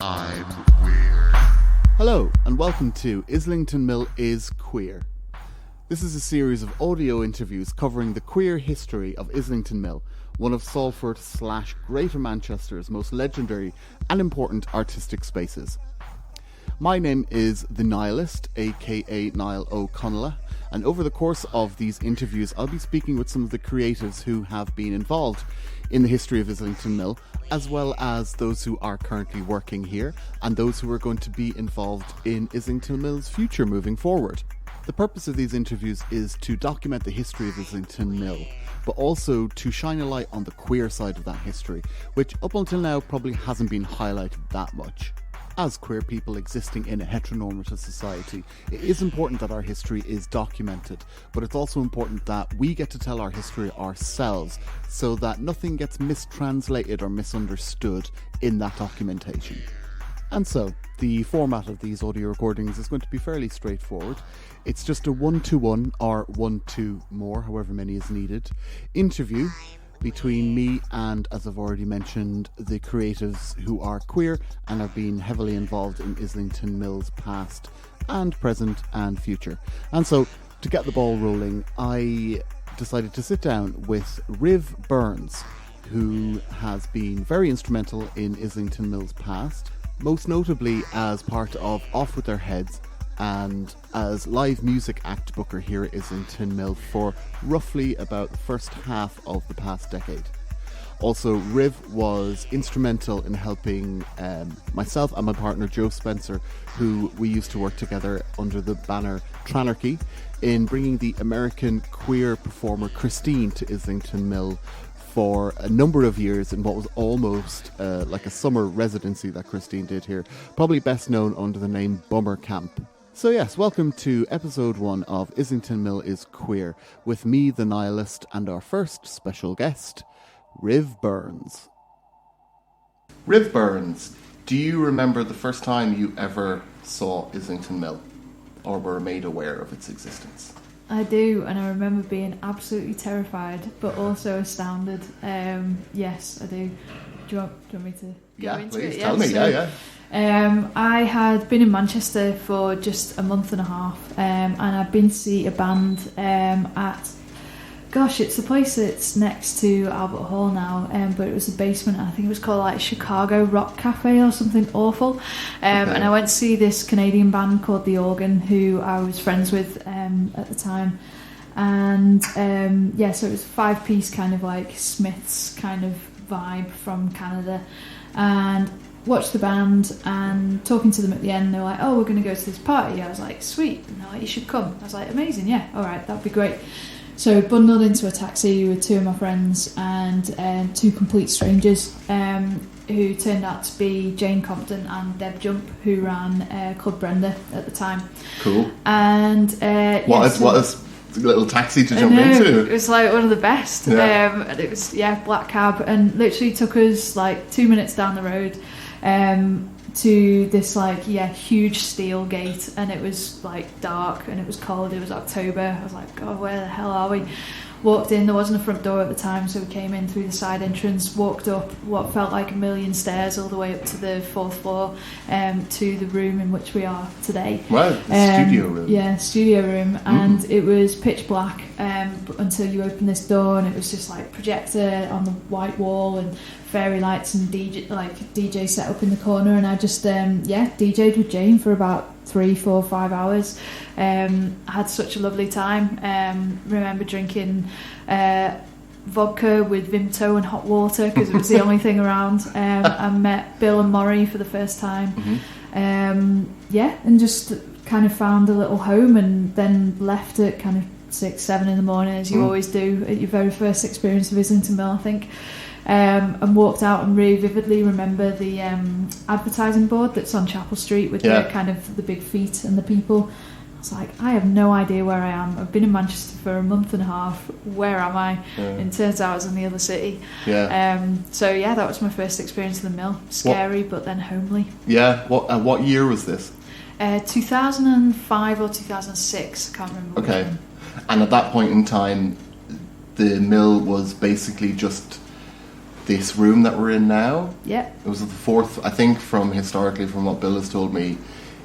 I'm queer. Hello, and welcome to Islington Mill is Queer. This is a series of audio interviews covering the queer history of Islington Mill, one of Salford / Greater Manchester's most legendary and important artistic spaces. My name is The Nihilist, aka Niall O'Connell, and over the course of these interviews I'll be speaking with some of the creatives who have been involved in the history of Islington Mill, as well as those who are currently working here and those who are going to be involved in Islington Mill's future moving forward. The purpose of these interviews is to document the history of Islington Mill, but also to shine a light on the queer side of that history, which up until now probably hasn't been highlighted that much. As queer people existing in a heteronormative society, it is important that our history is documented, but it's also important that we get to tell our history ourselves so that nothing gets mistranslated or misunderstood in that documentation. And so, the format of these audio recordings is going to be fairly straightforward. It's just a 1-to-1 or 1-to-more, however many is needed, interview between me and, as I've already mentioned, the creatives who are queer and have been heavily involved in Islington Mill's past and present and future. And so, to get the ball rolling, I decided to sit down with Riv Burns, who has been very instrumental in Islington Mill's past, most notably as part of Off With Their Heads and as live music act booker here at Islington Mill for roughly about the first half of the past decade. Also, Riv was instrumental in helping myself and my partner Joe Spencer, who we used to work together under the banner Tranarchy, in bringing the American queer performer Christine to Islington Mill for a number of years in what was almost like a summer residency that Christine did here, probably best known under the name Bummer Camp. So yes, welcome to episode 1 of Islington Mill is Queer, with me, the Nihilist, and our first special guest, Riv Burns. Riv Burns, do you remember the first time you ever saw Islington Mill, or were made aware of its existence? I do, and I remember being absolutely terrified, but also astounded. Yes, I do. Do you want me to go into please, it? Tell me, yeah. I had been in Manchester for just a month and a half, and I'd been to see a band it's the place that's next to Albert Hall now, but it was the basement. I think it was called like Chicago Rock Cafe or something awful. And I went to see this Canadian band called The Organ, who I was friends with at the time. And so it was a 5-piece kind of like Smiths kind of vibe from Canada. And watched the band, and talking to them at the end, they were like, oh, we're going to go to this party. I was like, sweet. And they're like, you should come. I was like, amazing, yeah, all right, that'd be great. So bundled into a taxi with 2 of my friends and 2 complete strangers who turned out to be Jane Compton and Deb Jump, who ran Club Brenda at the time. Cool. And what a little taxi to jump into. It was like one of the best. And it was black cab, and literally took us like 2 minutes down the road to this huge steel gate, and it was like dark and it was cold. It was October. I was like, God, where the hell are we? Walked in, there wasn't a front door at the time, so we came in through the side entrance, walked up what felt like a million stairs all the way up to the 4th floor, to the room in which we are today. Wow, studio room. Yeah, studio room. And it was pitch black until you opened this door, and it was just like projector on the white wall and fairy lights and DJ set up in the corner, and I just DJ'd with Jane for about 3, 4, 5 hours. I had such a lovely time. Remember drinking vodka with Vimto and hot water because it was the only thing around. I met Bill and Maury for the first time. And just kind of found a little home, and then left at kind of 6, 7 in the morning, as you always do at your very first experience of Islington Mill, I think. And walked out and really vividly remember the advertising board that's on Chapel Street with the kind of the big feet and the people. I was like, I have no idea where I am. I've been in Manchester for a month and a half. Where am I? And turns out I was in the other city. That was my first experience of the mill. Scary, but then homely. What year was this? 2005 or 2006, I can't remember. Okay. And at that point in time, the mill was basically just this room that we're in now. Yeah. It was the fourth, I think, from what Bill has told me,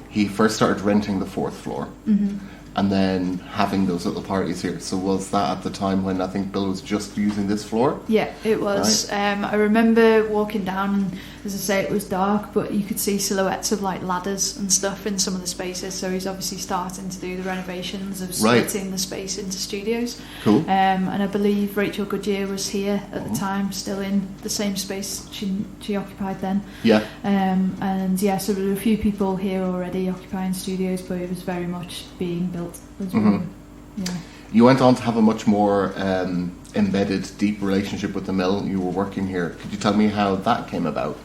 he first started renting the fourth floor. Mm-hmm. And then having those little parties here. So was that at the time when I think Bill was just using this floor? Yeah, it was. Right. I remember walking down, and as I say, it was dark, but you could see silhouettes of like ladders and stuff in some of the spaces. So he's obviously starting to do the renovations of splitting the space into studios. Cool. And I believe Rachel Goodyear was here at the time, still in the same space she occupied then. Yeah. And yeah, so there were a few people here already occupying studios, but it was very much being built as well. Mm-hmm. Yeah. You went on to have a much more embedded, deep relationship with the mill. You were working here. Could you tell me how that came about?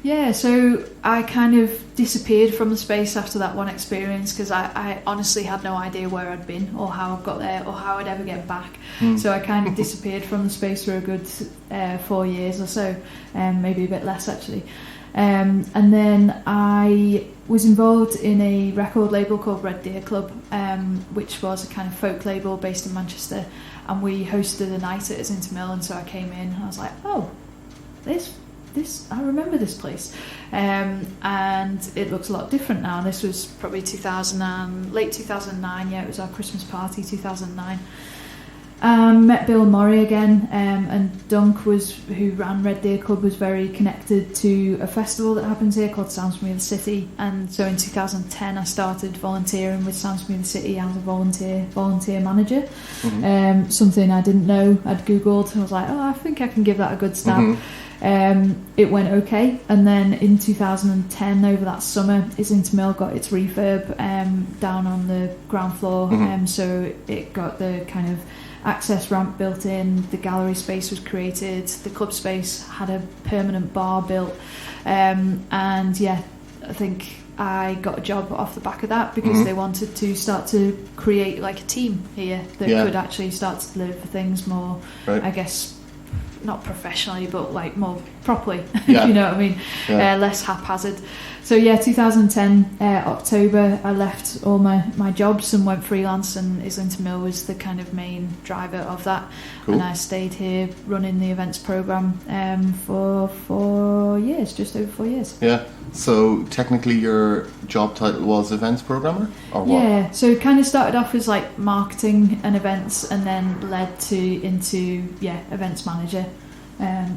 Yeah, so I kind of disappeared from the space after that one experience because I honestly had no idea where I'd been or how I got there or how I'd ever get back. So I kind of disappeared from the space for a good 4 years or so, maybe a bit less actually. And then I was involved in a record label called Red Deer Club, which was a kind of folk label based in Manchester, and we hosted a night at Islington Mill, and so I came in and I was like, oh, this I remember this place, and it looks a lot different now. This was probably late 2009. Yeah, it was our Christmas party 2009. Met Bill and Maury again, and Dunk who ran Red Deer Club, was very connected to a festival that happens here called Sounds From the City, and so in 2010 I started volunteering with Sounds From the City as a volunteer manager. Mm-hmm. Something I didn't know. I'd googled and I was like, oh, I think I can give that a good stab. Mm-hmm. It went okay, and then in 2010 over that summer Islington Mill got its refurb down on the ground floor. Mm-hmm. So it got the kind of access ramp built in, the gallery space was created, the club space had a permanent bar built, and yeah, I think I got a job off the back of that because they wanted to start to create like a team here that could actually start to deliver things more, I guess, not professionally but like more properly. You know what I mean? Less haphazard. So yeah, 2010 October I left all my jobs and went freelance, and Islington Mill was the kind of main driver of that. Cool. And I stayed here running the events programme for 4 years, just over 4 years. Yeah. So technically your job title was events programmer, or what? Yeah, so it kind of started off as like marketing and events, and then led into events manager,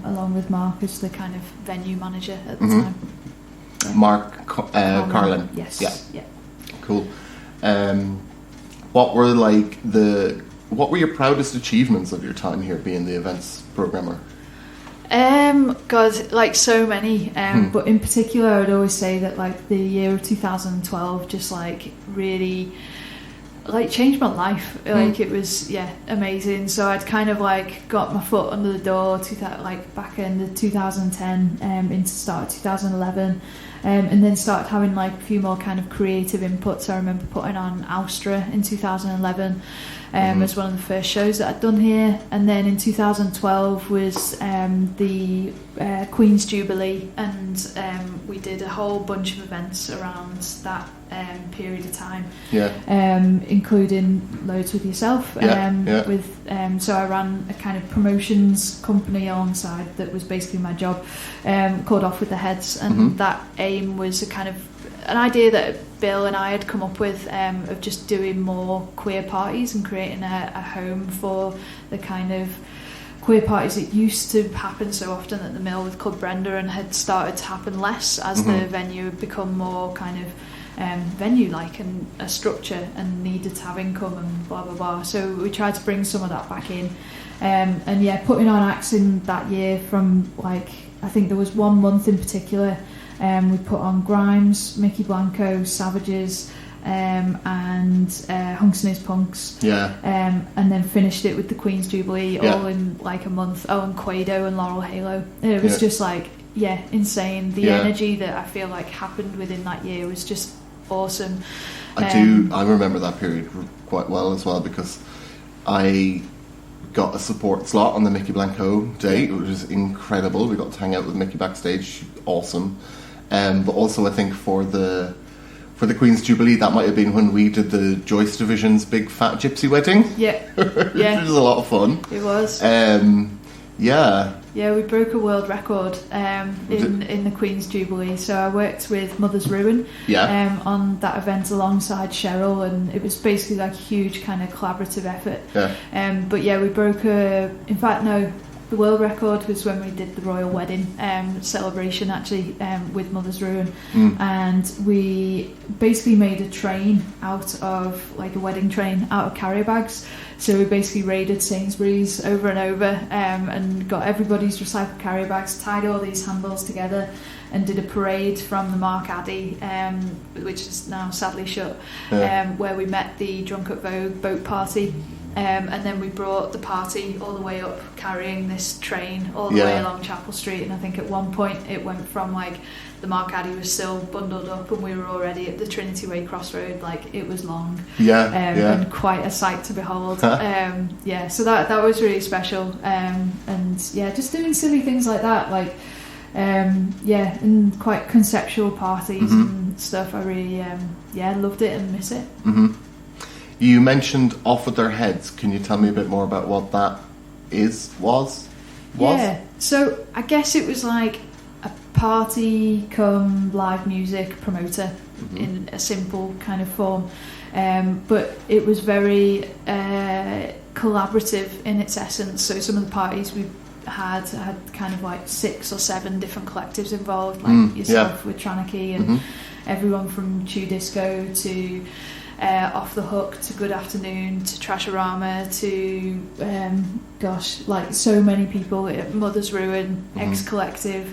along with Mark as the kind of venue manager at the time. Yeah. Mark Carlin. Yes. Yeah. Cool. What were your proudest achievements of your time here being the events programmer? God, like so many. But in particular, I would always say that like the year of 2012 just like really like changed my life. Like it was amazing. So I'd kind of like got my foot under the door to that like back end of 2010 into start of 2011. And then started having like a few more kind of creative inputs. I remember putting on Austra in 2011 as one of the first shows that I'd done here, and then in 2012 was the Queen's Jubilee, and we did a whole bunch of events around that period of time, including loads with yourself. So I ran a kind of promotions company alongside that was basically my job, called Off With The Heads, and that aim was a kind of an idea that Bill and I had come up with, of just doing more queer parties and creating a home for the kind of queer parties that used to happen so often at the Mill with Club Brenda, and had started to happen less as the venue had become more kind of venue-like and a structure and needed to have income and blah blah blah. So we tried to bring some of that back in, and putting on acts in that year from like, I think there was 1 month in particular, we put on Grimes, Mickey Blanco, Savages, and Hunks and His Punks, and then finished it with the Queen's Jubilee all in like a month. Oh, and Quado and Laurel Halo. It was just like insane. The energy that I feel like happened within that year was just awesome. I remember that period quite well as well, because I got a support slot on the Mickey Blanco date, which was incredible. We got to hang out with Mickey backstage, awesome. But also I think for the Queen's Jubilee, that might have been when we did the Joyce Division's Big Fat Gypsy Wedding. Which was a lot of fun. It was. Yeah. Yeah, we broke a world record in the Queen's Jubilee. So I worked with Mother's Ruin on that event alongside Cheryl, and it was basically like a huge kind of collaborative effort. Yeah. But yeah, we broke the world record was when we did the royal wedding celebration actually with Mother's Ruin, and we basically made a train out of, like a wedding train, out of carrier bags. So we basically raided Sainsbury's over and over and got everybody's recycled carrier bags, tied all these handles together, and did a parade from the Mark Addy, which is now sadly shut, where we met the Drunk at Vogue boat party. And then we brought the party all the way up, carrying this train all the way along Chapel Street. And I think at one point it went from like the Mark Addy was still bundled up, and we were already at the Trinity Way crossroad. Like, it was long, and quite a sight to behold. So that was really special. And yeah, just doing silly things like that, like and quite conceptual parties and stuff. I really loved it and miss it. You mentioned Off With Their Heads. Can you tell me a bit more about what that was? Yeah, so I guess it was like a party come live music promoter in a simple kind of form. But it was very collaborative in its essence. So some of the parties we had kind of like 6 or 7 different collectives involved, like yourself with Tranarchy, and everyone from Chew Disco to Off the Hook to Good Afternoon to Trashorama to like so many people at Mother's Ruin, X Collective,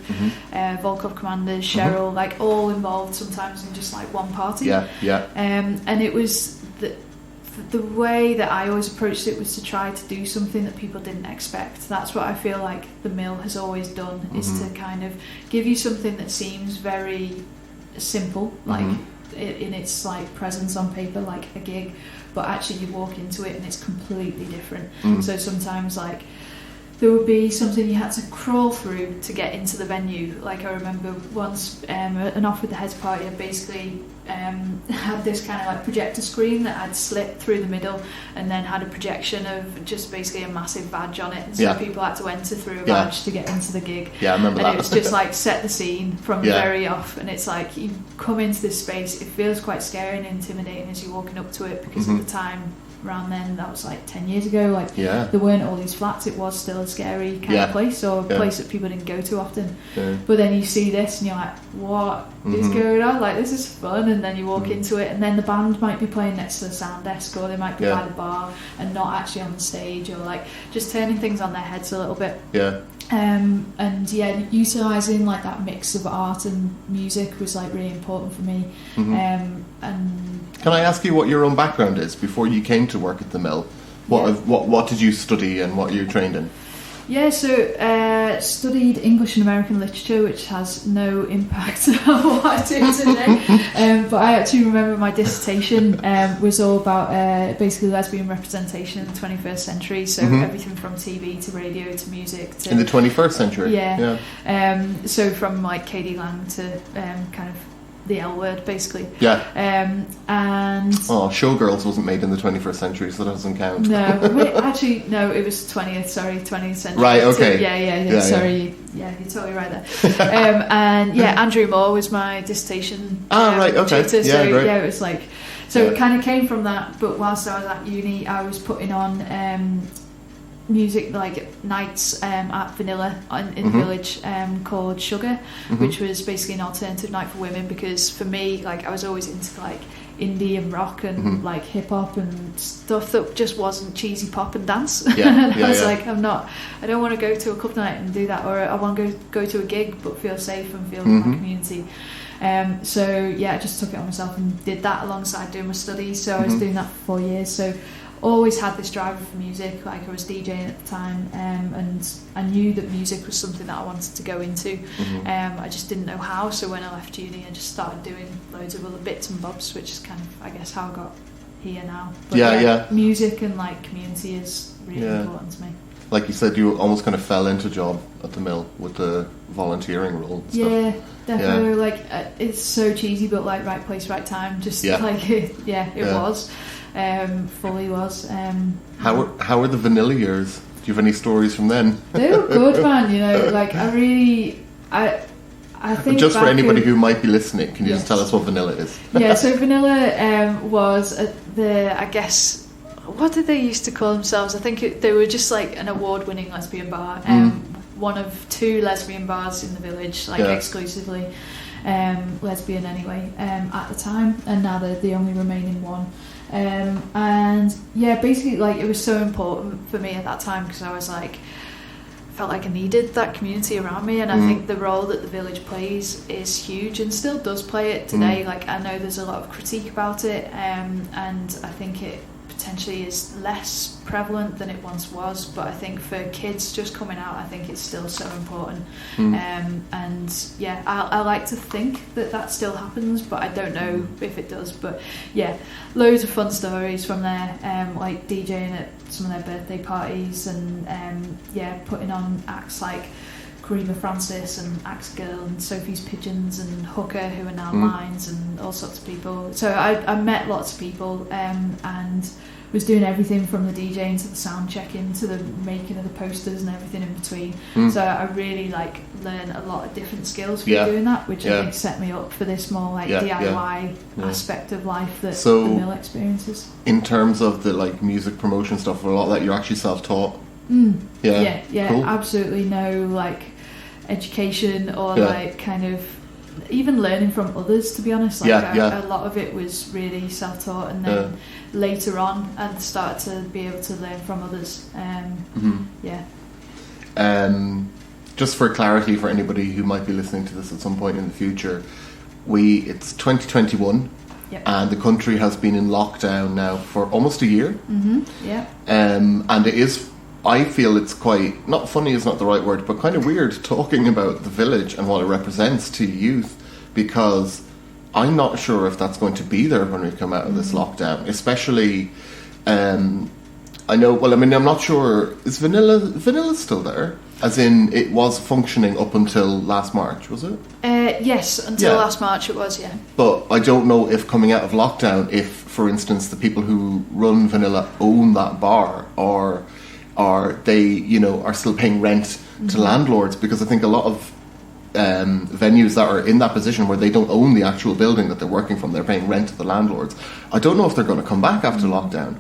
Volkov Commanders, Cheryl, like all involved sometimes in just like one party. And it was the way that I always approached it was to try to do something that people didn't expect. That's what I feel like the Mill has always done, is to kind of give you something that seems very simple, like in its like presence on paper, like a gig, but actually you walk into it and it's completely different. So sometimes like there would be something you had to crawl through to get into the venue. Like I remember once an Off With The Heads party, I basically had this kind of like projector screen that I'd slit through the middle, and then had a projection of just basically a massive badge on it, and so people had to enter through a badge to get into the gig. I remember that. And it was just like set the scene from very off, and it's like you come into this space, it feels quite scary and intimidating as you're walking up to it, because at the time around then, that was like 10 years ago, like there weren't all these flats, it was still a scary kind of place, or a place that people didn't go to often. But then you see this and you're like, what is going on? Like, this is fun. And then you walk into it, and then the band might be playing next to the sound desk, or they might be by the bar and not actually on the stage, or like just turning things on their heads a little bit. And utilising like that mix of art and music was like really important for me. And can I ask you what your own background is before you came to work at the Mill? What did you study and what you trained in? Yeah, so studied English and American literature, which has no impact on what I do today. But I actually remember my dissertation was all about basically lesbian representation in the 21st century. So everything from TV to radio to music to... In the 21st century? So from like K.D. Lang to kind of the L word, basically. And Showgirls wasn't made in the 21st century, so that doesn't count. No, it was 20th century. Right, okay. Sorry, you're totally right there. And Andrew Moore was my dissertation tutor, so great. it was like, so it kind of came from that. But whilst I was at uni, I was putting on music like nights at Vanilla in the village called Sugar, which was basically an alternative night for women, because for me, like, I was always into like indie and rock and like hip hop and stuff that just wasn't cheesy pop and dance. And I was like, I don't want to go to a club night and do that, or I want to go to a gig but feel safe and feel in my community. I just took it on myself and did that alongside doing my studies. So I was doing that for 4 years. So always had this drive for music. Like, I was DJing at the time, and I knew that music was something that I wanted to go into. I just didn't know how. So when I left uni, I just started doing loads of other bits and bobs, which is kind of, I guess, how I got here now. But music and like community is really important to me. Like you said, you almost kind of fell into job at the Mill with the volunteering role and stuff. Yeah, definitely. Like, it's so cheesy, but like right place, right time. Just like it was. Fully was. How were the Vanilla years? you have any stories from then? They were good, man. You know, like I think just for anybody who might be listening, can you just tell us what Vanilla is? Yeah, so Vanilla was I guess, what did they used to call themselves? I think they were just like an award-winning lesbian bar. One of 2 lesbian bars in the village, like exclusively lesbian anyway, at the time, and now they're the only remaining one. And yeah, basically, like, it was so important for me at that time because I was like, felt like I needed that community around me, and I think the role that the village plays is huge and still does play it today. Like, I know there's a lot of critique about it, and I think it potentially is less prevalent than it once was, but I think for kids just coming out, I think it's still so important. And yeah, I like to think that still happens, but I don't know if it does. But yeah, loads of fun stories from there, like DJing at some of their birthday parties, and yeah, putting on acts like Karima Francis and Axe Girl and Sophie's Pigeons and Hooker, who are now Lines, and all sorts of people. So I met lots of people, and was doing everything from the DJing to the sound checking to the making of the posters and everything in between. So I really like learned a lot of different skills from doing that, which I think set me up for this more like DIY aspect of life that the mill experiences. In terms of the like music promotion stuff, a lot of that you're actually self-taught. Yeah, cool. Absolutely no like education or like kind of even learning from others, to be honest. Like a lot of it was really self-taught, and then later on I started to be able to learn from others. Just for clarity for anybody who might be listening to this at some point in the future, it's 2021 and the country has been in lockdown now for almost a year. And it is, I feel it's quite, not funny is not the right word, but kind of weird talking about the village and what it represents to youth, because I'm not sure if that's going to be there when we come out of this lockdown, especially, I know, well, I mean, I'm not sure, is Vanilla still there? As in, it was functioning up until last March, was it? Yes, until last March it was, yeah. But I don't know if coming out of lockdown, if, for instance, the people who run Vanilla own that bar, or are they, you know, are still paying rent to landlords, because I think a lot of venues that are in that position where they don't own the actual building that they're working from, they're paying rent to the landlords. I don't know if they're going to come back after lockdown.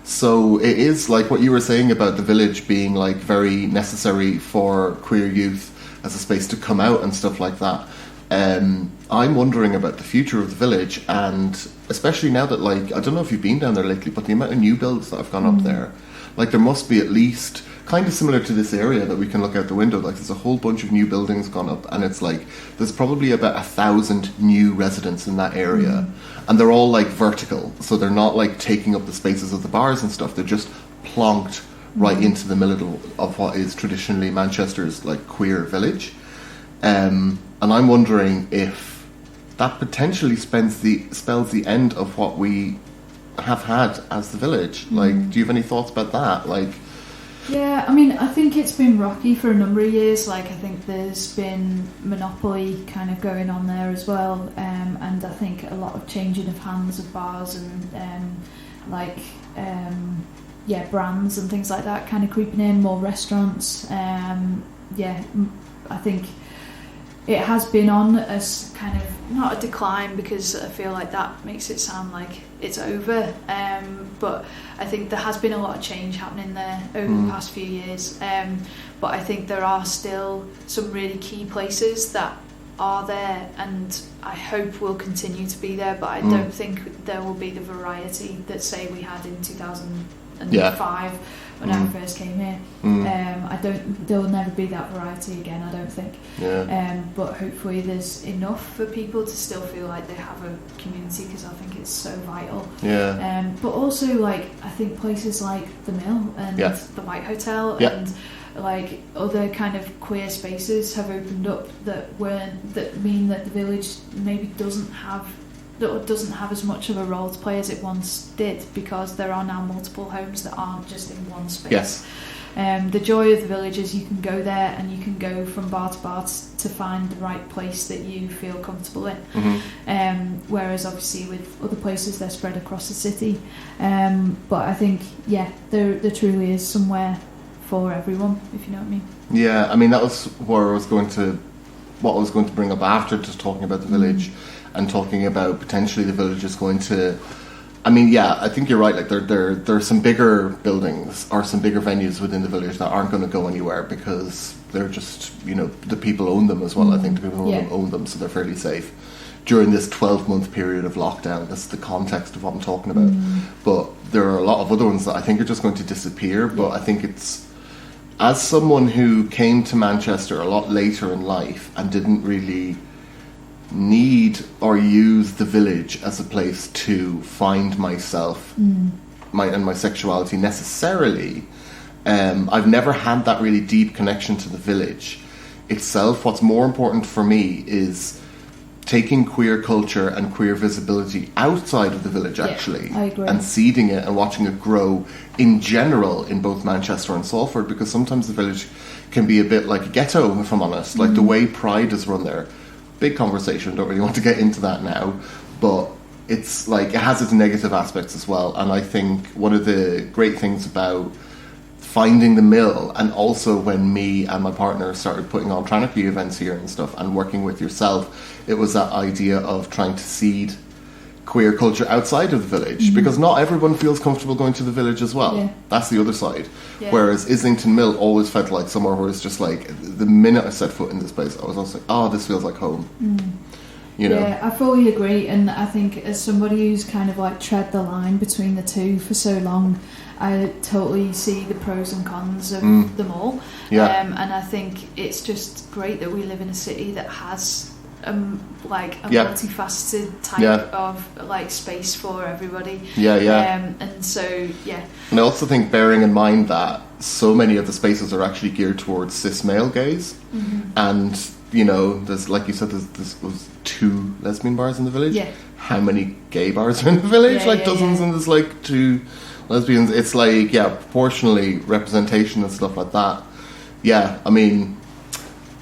So it is like what you were saying about the village being like very necessary for queer youth as a space to come out and stuff like that. I'm wondering about the future of the village, and especially now that, like, I don't know if you've been down there lately, but the amount of new builds that have gone up there, like, there must be at least, kind of similar to this area that we can look out the window, like, there's a whole bunch of new buildings gone up, and it's like, there's probably about 1,000 new residents in that area, and they're all, like, vertical, so they're not, like, taking up the spaces of the bars and stuff, they're just plonked right into the middle of what is traditionally Manchester's, like, queer village. And I'm wondering if that potentially spells the end of what we have had as the village. Like, do you have any thoughts about that? Like, yeah, I mean, I think it's been rocky for a number of years. Like, I think there's been monopoly kind of going on there as well, and I think a lot of changing of hands of bars and brands and things like that kind of creeping in, more restaurants. I think it has been on as kind of not a decline, because I feel like that makes it sound like it's over, but I think there has been a lot of change happening there over the past few years, but I think there are still some really key places that are there, and I hope will continue to be there, but I don't think there will be the variety that, say, we had in 2005 when I first came here. There will never be that variety again, I don't think. But hopefully there's enough for people to still feel like they have a community, because I think it's so vital. But also, like, I think places like the Mill and the White Hotel and like other kind of queer spaces have opened up that mean that the village maybe doesn't have as much of a role to play as it once did, because there are now multiple homes that aren't just in one space. The joy of the village is you can go there and you can go from bar to bar to find the right place that you feel comfortable in. Whereas obviously with other places they're spread across the city. But I think there truly is somewhere for everyone, if you know what I mean. Yeah, I mean, that was what I was going to bring up after just talking about the village and talking about potentially the village is going to. I mean, yeah, I think you're right. Like there are some bigger buildings or some bigger venues within the village that aren't going to go anywhere because they're just, the people own them as well. I think the people who own them, so they're fairly safe during this 12-month period of lockdown. That's the context of what I'm talking about. But there are a lot of other ones that I think are just going to disappear. But I think it's, as someone who came to Manchester a lot later in life and didn't really need or use the village as a place to find myself and my sexuality necessarily, I've never had that really deep connection to the village itself. What's more important for me is taking queer culture and queer visibility outside of the village, actually, I agree. and seeding it and watching it grow in general in both Manchester and Salford, because sometimes the village can be a bit like a ghetto, if I'm honest. Like the way Pride is run there, big conversation, don't really want to get into that now, but it's like it has its negative aspects as well. And I think one of the great things about finding the mill, and also when me and my partner started putting on Tranquil events here and stuff and working with yourself, it was that idea of trying to seed queer culture outside of the village, because not everyone feels comfortable going to the village as well. That's the other side. Whereas Islington Mill always felt like somewhere where it's just like, the minute I set foot in this place, I was also like, oh, this feels like home. Yeah, I fully agree, and I think as somebody who's kind of like tread the line between the two for so long, I totally see the pros and cons of them all. And I think it's just great that we live in a city that has multifaceted type of like space for everybody. And so and I also think, bearing in mind that so many of the spaces are actually geared towards cis male gays, and there's, like you said, there's was 2 lesbian bars in the village. How many gay bars are in the village? Dozens. And there's like 2 lesbians. It's like, proportionally representation and stuff like that. I mean,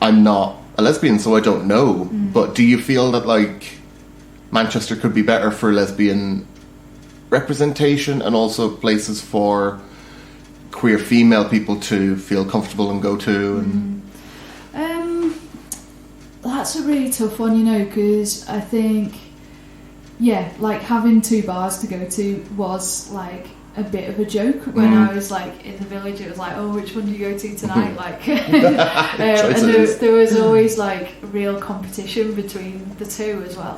I'm not a lesbian, so I don't know, but do you feel that like Manchester could be better for lesbian representation, and also places for queer female people to feel comfortable and go to? And that's a really tough one, because I think like having 2 bars to go to was like a bit of a joke when I was like in the village. It was like, oh, which one do you go to tonight? Like and there was always like real competition between the 2 as well.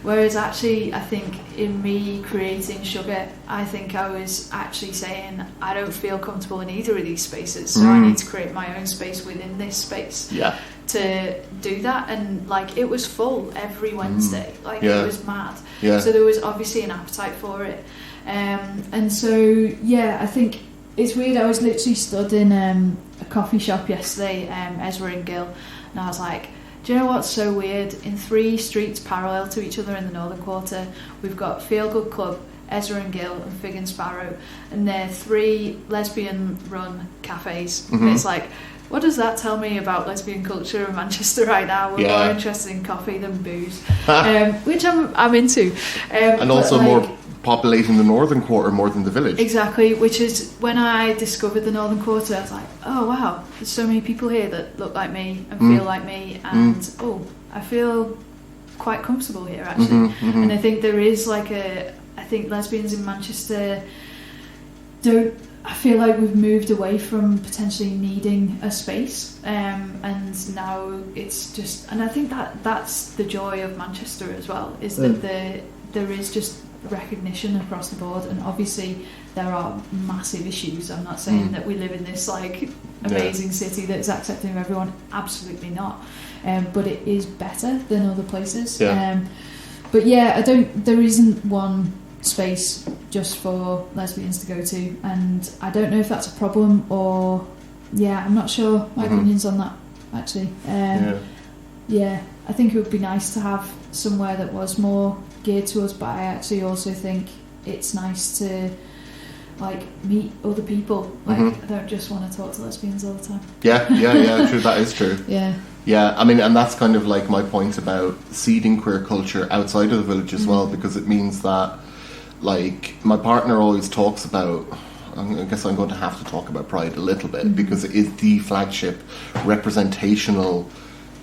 Whereas actually I think in me creating Sugar, I think I was actually saying I don't feel comfortable in either of these spaces, so I need to create my own space within this space to do that. And like it was full every Wednesday, like it was mad. So there was obviously an appetite for it. And so I think it's weird. I was literally stood in a coffee shop yesterday, Ezra and Gill, and I was like, do you know what's so weird? In 3 streets parallel to each other in the Northern Quarter, we've got Feel Good Club, Ezra and Gill, and Fig and Sparrow, and they're 3 lesbian run cafes. And it's like, what does that tell me about lesbian culture in Manchester right now? We're more interested in coffee than booze, which I'm into. And also more populating the Northern Quarter more than the village. Exactly, which is when I discovered the Northern Quarter, I was like, oh wow, there's so many people here that look like me and feel like me, and I feel quite comfortable here actually. And I think there is like I think lesbians in Manchester I feel like we've moved away from potentially needing a space, and now it's just, and I think that's the joy of Manchester as well, is that there is just recognition across the board. And obviously there are massive issues. I'm not saying that we live in this like amazing city that's accepting of everyone, absolutely not, but it is better than other places. But there isn't one space just for lesbians to go to, and I don't know if that's a problem or I'm not sure my opinions on that actually. I think it would be nice to have somewhere that was more geared to us, but I actually also think it's nice to like meet other people. Like I don't just want to talk to lesbians all the time. True, that is true. I mean, and that's kind of like my point about seeding queer culture outside of the village as well, because it means that like my partner always talks about, I guess I'm going to have to talk about Pride a little bit, because it is the flagship representational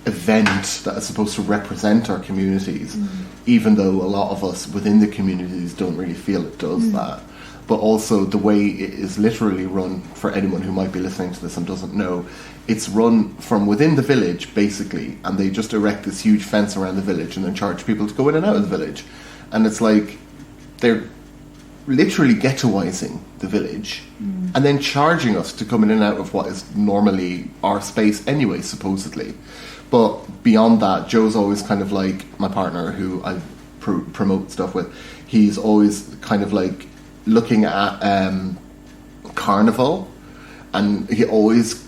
event that is supposed to represent our communities, even though a lot of us within the communities don't really feel it does that. But also the way it is literally run, for anyone who might be listening to this and doesn't know, it's run from within the village basically, and they just erect this huge fence around the village and then charge people to go in and out of the village. And it's like they're literally ghettoising the village and then charging us to come in and out of what is normally our space anyway, supposedly. But beyond that, Joe's always kind of like my partner, who I promote stuff with. He's always kind of like looking at Carnival, and he always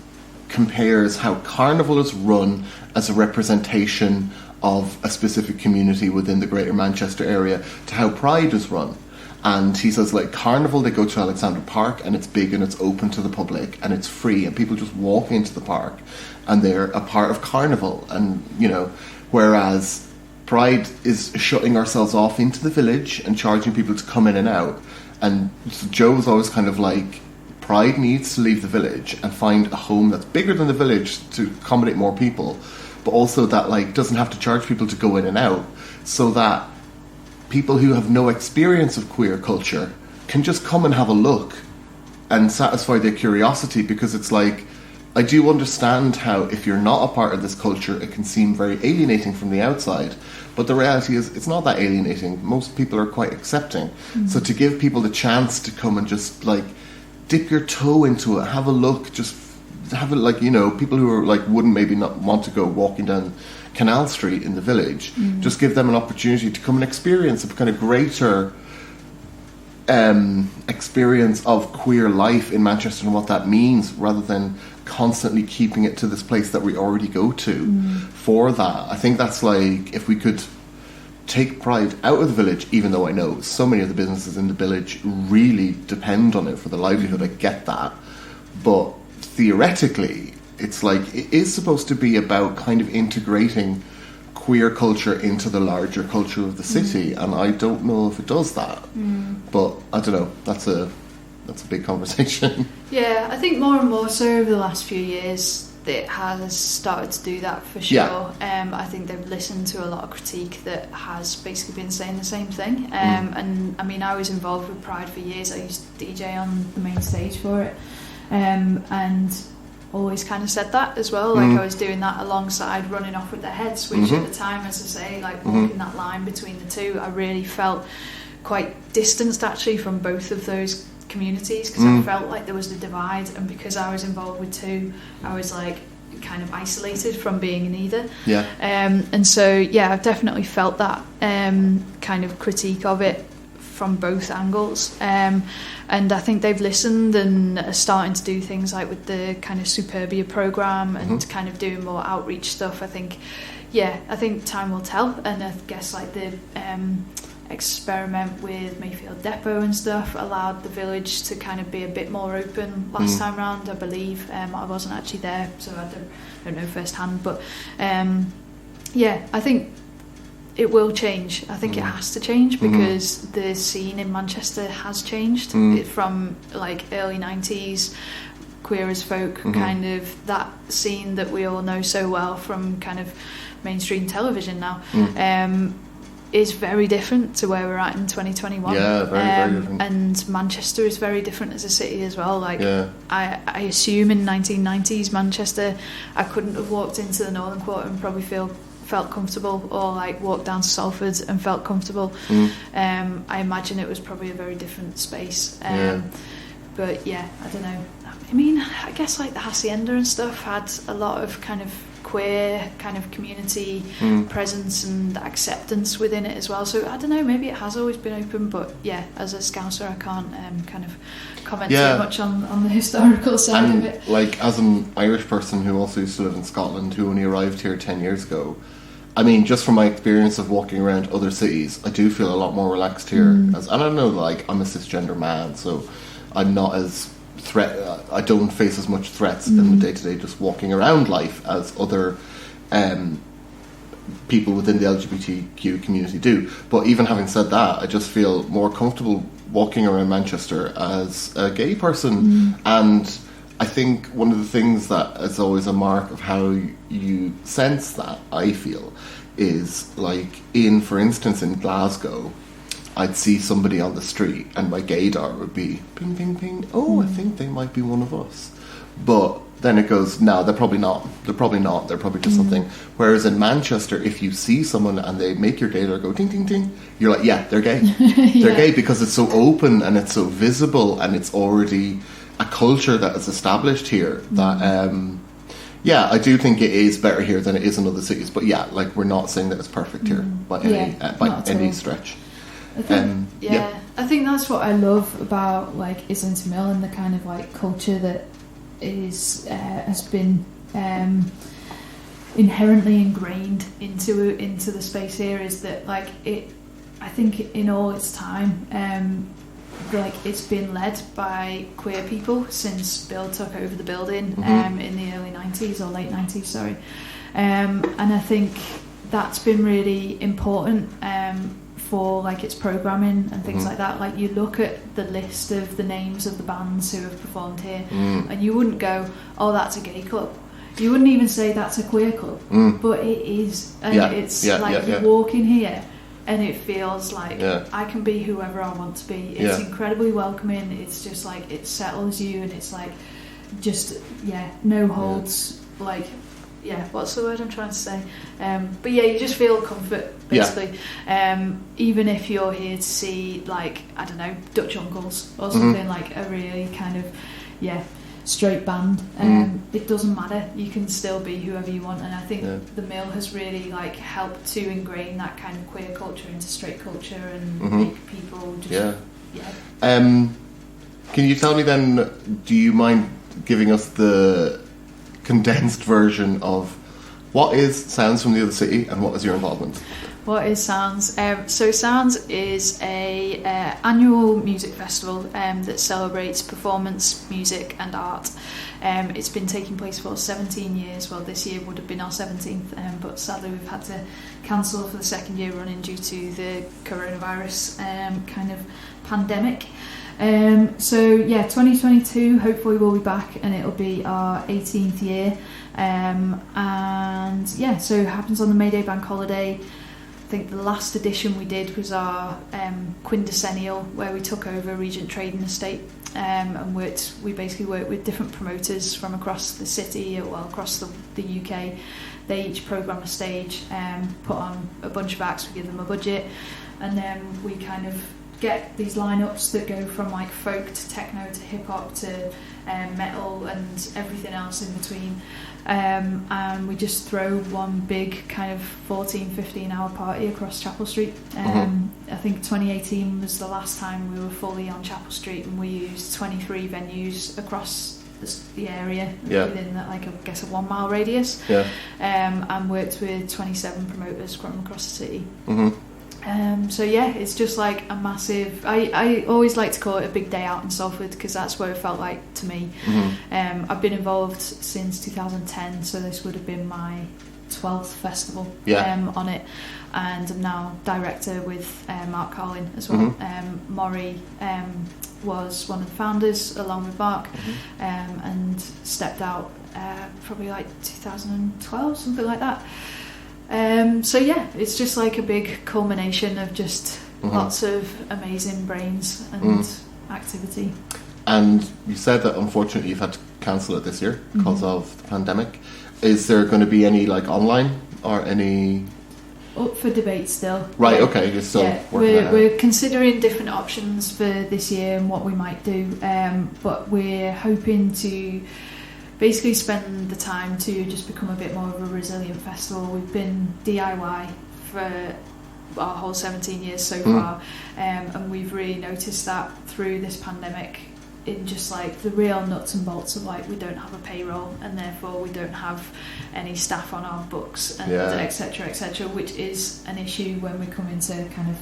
compares how Carnival is run as a representation of a specific community within the Greater Manchester area to how Pride is run. And he says, like, Carnival, they go to Alexandra Park and it's big and it's open to the public and it's free and people just walk into the park and they're a part of Carnival. And, you know, whereas Pride is shutting ourselves off into the village and charging people to come in and out. And Joe's always kind of like, Pride needs to leave the village and find a home that's bigger than the village to accommodate more people, but also that, like, doesn't have to charge people to go in and out, so that people who have no experience of queer culture can just come and have a look and satisfy their curiosity. Because it's like, I do understand how if you're not a part of this culture, it can seem very alienating from the outside. But the reality is, it's not that alienating. Most people are quite accepting. So to give people the chance to come and just, like, dip your toe into it, have a look, just have it, like, you know, people who are, like, wouldn't maybe not want to go walking down Canal Street in the village, just give them an opportunity to come and experience a kind of greater experience of queer life in Manchester and what that means, rather than constantly keeping it to this place that we already go to for that. I think that's like, if we could take Pride out of the village, even though I know so many of the businesses in the village really depend on it for the livelihood, I get that, but theoretically it's like, it is supposed to be about kind of integrating queer culture into the larger culture of the city, and I don't know if it does that. But I don't know, that's a big conversation. Yeah, I think more and more so over the last few years it has started to do that, for sure. I think they've listened to a lot of critique that has basically been saying the same thing. And I mean, I was involved with Pride for years. I used to DJ on the main stage for it, and always kind of said that as well. Like, I was doing that alongside running off with their heads, which at the time, as I say, like, walking that line between the two, I really felt quite distanced actually from both of those communities, because I felt like there was a divide, and because I was involved with two, I was like kind of isolated from being in either. And so I've definitely felt that kind of critique of it from both angles, and I think they've listened and are starting to do things like with the kind of Superbia programme and kind of doing more outreach stuff. I think time will tell, and I guess like the experiment with Mayfield Depot and stuff allowed the village to kind of be a bit more open last time round, I believe. I wasn't actually there, so I don't know firsthand, but I think it will change. I think it has to change, because the scene in Manchester has changed from like early 90s Queer as Folk, kind of that scene that we all know so well from kind of mainstream television now, is very different to where we're at in 2021. Yeah, very different. And Manchester is very different as a city as well. Like, I assume in 1990s Manchester, I couldn't have walked into the Northern Quarter and probably felt comfortable, or like walked down to Salford and felt comfortable. I imagine it was probably a very different space. But I don't know. I mean, I guess like the Hacienda and stuff had a lot of kind of queer kind of community presence and acceptance within it as well. So I don't know, maybe it has always been open, but as a Scouser I can't kind of comment too much on the historical side of it. Like, as an Irish person who also used to live in Scotland, who only arrived here 10 years ago, I mean, just from my experience of walking around other cities, I do feel a lot more relaxed here. And I don't know, like, I'm a cisgender man, so I'm not as I don't face as much threats in the day-to-day just walking around life as other people within the LGBTQ community do. But even having said that, I just feel more comfortable walking around Manchester as a gay person. And I think one of the things that is always a mark of how you sense that, I feel, is like for instance, in Glasgow, I'd see somebody on the street and my gaydar would be ping, ping, ping. Oh, I think they might be one of us. But then it goes, no, they're probably not. They're probably not. They're probably just something. Whereas in Manchester, if you see someone and they make your gaydar go ding, ding, ding, you're like, yeah, they're gay. They're gay because it's so open and it's so visible and it's already a culture that is established here that, yeah, I do think it is better here than it is in other cities. But yeah, like we're not saying that it's perfect here by any stretch. I think, I think that's what I love about like Islington Mill and the kind of like culture that is has been inherently ingrained into the space here, is that like I think in all its time like it's been led by queer people since Bill took over the building in the early 90s or late 90s, sorry, and I think that's been really important for like its programming and things like that. Like you look at the list of the names of the bands who have performed here and you wouldn't go, oh, that's a gay club. You wouldn't even say that's a queer club, but it is. And it's you walk in here and it feels like I can be whoever I want to be. It's incredibly welcoming. It's just like it settles you, and it's like just no holds. Like what's the word I'm trying to say? But you just feel comfort basically. Even if you're here to see like I don't know Dutch Uncles or something like a really kind of straight band, it doesn't matter. You can still be whoever you want, and I think the Mill has really like helped to ingrain that kind of queer culture into straight culture and make people just Can you tell me then? Do you mind giving us the condensed version of what is Sounds from the Other City and what was your involvement? What is Sounds? So Sounds is a annual music festival that celebrates performance, music and art. It's been taking place for 17 years. Well, this year would have been our 17th, but sadly we've had to cancel for the second year running due to the coronavirus kind of pandemic. 2022 hopefully we'll be back and it'll be our 18th year, so it happens on the May Day bank holiday. I think the last edition we did was our quindecennial, where we took over Regent Trading Estate and we basically worked with different promoters from across the city, across the UK. They each program a stage, put on a bunch of acts, we give them a budget, and then we kind of get these lineups that go from like folk to techno to hip hop to metal and everything else in between, and we just throw one big kind of 14-15 hour party across Chapel Street. I think 2018 was the last time we were fully on Chapel Street, and we used 23 venues across the area within that, like I guess a 1 mile radius, and worked with 27 promoters from across the city. It's just like a massive, I always like to call it a big day out in Salford, because that's what it felt like to me. I've been involved since 2010, so this would have been my 12th festival on it, and I'm now director with Mark Carlin as well. Maury was one of the founders along with Mark, and stepped out probably like 2012, something like that. It's just like a big culmination of just lots of amazing brains and activity. And you said that unfortunately you've had to cancel it this year because of the pandemic. Is there going to be any like online or any... Up for debate still. Right, okay, you're still working we're considering different options for this year and what we might do, but we're hoping to basically spend the time to just become a bit more of a resilient festival. We've been DIY for our whole 17 years so far, and we've really noticed that through this pandemic in just like the real nuts and bolts of like we don't have a payroll and therefore we don't have any staff on our books and etc., which is an issue when we come into kind of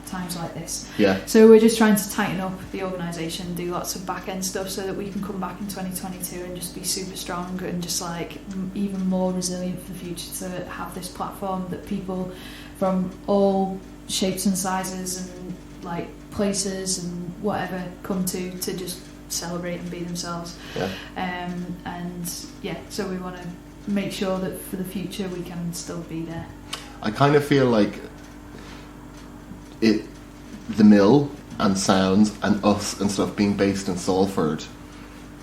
times like this. So we're just trying to tighten up the organisation, do lots of back end stuff so that we can come back in 2022 and just be super strong and just like even more resilient for the future, to have this platform that people from all shapes and sizes and like places and whatever come to just celebrate and be themselves. So we want to make sure that for the future we can still be there. I kind of feel like the mill and sounds and us and stuff being based in Salford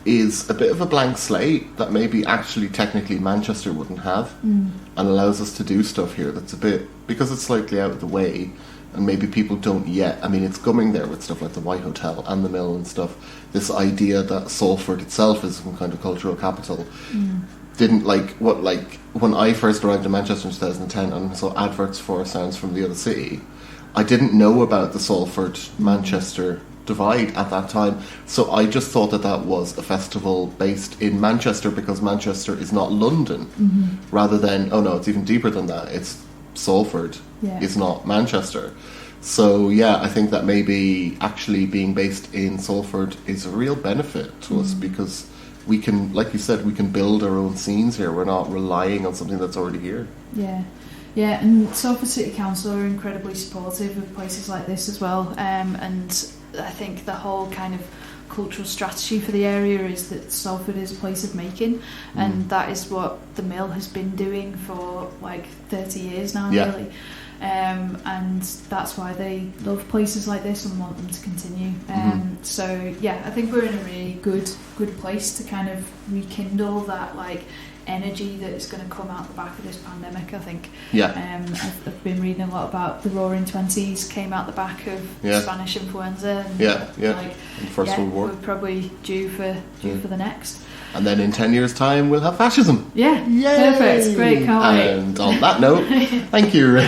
is a bit of a blank slate that maybe actually technically Manchester wouldn't have, and allows us to do stuff here that's a bit, because it's slightly out of the way and maybe people don't yet, I mean it's coming there with stuff like the White Hotel and the mill and stuff, this idea that Salford itself is some kind of cultural capital. Didn't when I first arrived in Manchester in 2010 and saw adverts for Sounds from the Other City, I didn't know about the Salford Manchester divide at that time, so I just thought that was a festival based in Manchester because Manchester is not London, rather than it's even deeper than that, it's Salford is not Manchester. So I think that maybe actually being based in Salford is a real benefit to us, because we can, like you said, we can build our own scenes here. We're not relying on something that's already here. And Salford City Council are incredibly supportive of places like this as well, and I think the whole kind of cultural strategy for the area is that Salford is a place of making, and that is what the mill has been doing for like 30 years now, really. And that's why they love places like this and want them to continue. So I think we're in a really good place to kind of rekindle that like energy that is going to come out the back of this pandemic, I think. I've been reading a lot about the Roaring Twenties came out the back of Spanish influenza, and and First World War. We're probably due for the next. And then in 10 years' time, we'll have fascism. Yay! Perfect. Great. Can't wait. And on that note, thank you, Riv.